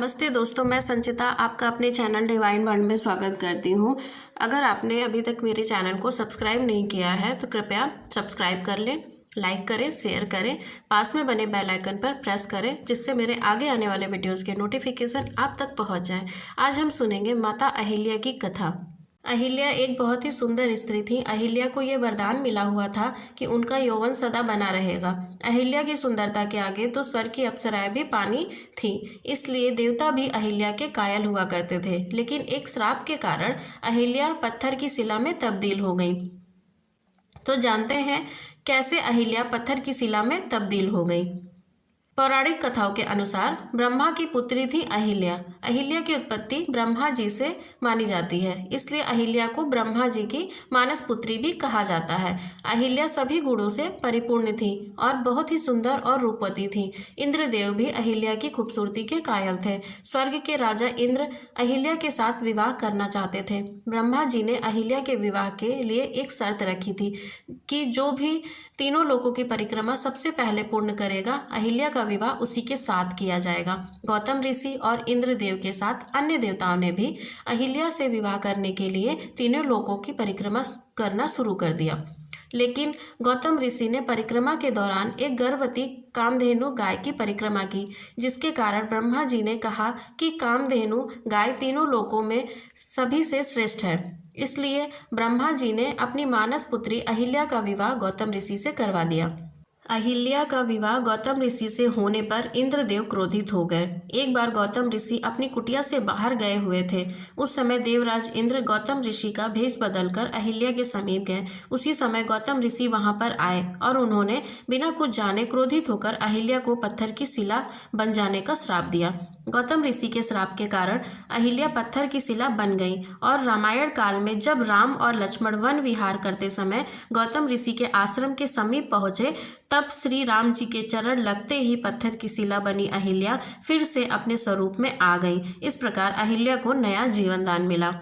नमस्ते दोस्तों, मैं संचिता आपका अपने चैनल डिवाइन वर्ल्ड में स्वागत करती हूँ। अगर आपने अभी तक मेरे चैनल को सब्सक्राइब नहीं किया है तो कृपया सब्सक्राइब कर लें, लाइक करें, शेयर करें, पास में बने बेल आइकन पर प्रेस करें जिससे मेरे आगे आने वाले वीडियोज़ के नोटिफिकेशन आप तक पहुँच जाए। आज हम सुनेंगे माता अहिल्या की कथा। अहिल्या एक बहुत ही सुंदर स्त्री थी। अहिल्या को यह वरदान मिला हुआ था कि उनका यौवन सदा बना रहेगा। अहिल्या की सुंदरता के आगे तो स्वर्ग की अप्सराएं भी पानी थी, इसलिए देवता भी अहिल्या के कायल हुआ करते थे। लेकिन एक श्राप के कारण अहिल्या पत्थर की शिला में तब्दील हो गई। तो जानते हैं कैसे अहिल्या पत्थर की शिला में तब्दील हो गई। पौराणिक कथाओं के अनुसार ब्रह्मा की पुत्री थी अहिल्या। अहिल्या की उत्पत्ति ब्रह्मा जी से मानी जाती है, इसलिए अहिल्या को ब्रह्मा जी की मानस पुत्री भी कहा जाता है। अहिल्या सभी गुणों से परिपूर्ण थी और बहुत ही सुंदर और रूपवती थी। इंद्रदेव भी अहिल्या की खूबसूरती के कायल थे। स्वर्ग के राजा इंद्र अहिल्या के साथ विवाह करना चाहते थे। ब्रह्मा जी ने अहिल्या के विवाह के लिए एक शर्त रखी थी कि जो भी तीनों लोकों की परिक्रमा सबसे पहले पूर्ण करेगा, अहिल्या का विवाह उसी के साथ किया जाएगा। गौतम ऋषि और इंद्रदेव के साथ अन्य देवताओं ने भी अहिल्या से विवाह करने के लिए तीनों लोकों की परिक्रमा करना शुरू कर दिया। लेकिन गौतम ऋषि ने परिक्रमा के दौरान एक गर्भवती कामधेनु गाय की परिक्रमा की, जिसके कारण ब्रह्मा जी ने कहा कि कामधेनु गाय तीनों लोकों में सभी से श्रेष्ठ है। इसलिए ब्रह्मा जी ने अपनी मानस पुत्री अहिल्या का विवाह गौतम ऋषि से करवा दिया। अहिल्या का विवाह गौतम ऋषि से होने पर इंद्रदेव क्रोधित हो गए। एक बार गौतम ऋषि अपनी कुटिया से बाहर गए हुए थे। उस समय देवराज इंद्र गौतम ऋषि का भेष बदलकर अहिल्या के समीप गए। उसी समय गौतम ऋषि वहां पर आए और उन्होंने बिना कुछ जाने क्रोधित होकर अहिल्या को पत्थर की शिला बन जाने का श्राप दिया। गौतम ऋषि के श्राप के कारण अहिल्या पत्थर की शिला बन गई और रामायण काल में जब राम और लक्ष्मण वन विहार करते समय गौतम ऋषि के आश्रम के समीप पहुंचे, तब श्री राम जी के चरण लगते ही पत्थर की शिला बनी अहिल्या फिर से अपने स्वरूप में आ गई। इस प्रकार अहिल्या को नया जीवन दान मिला।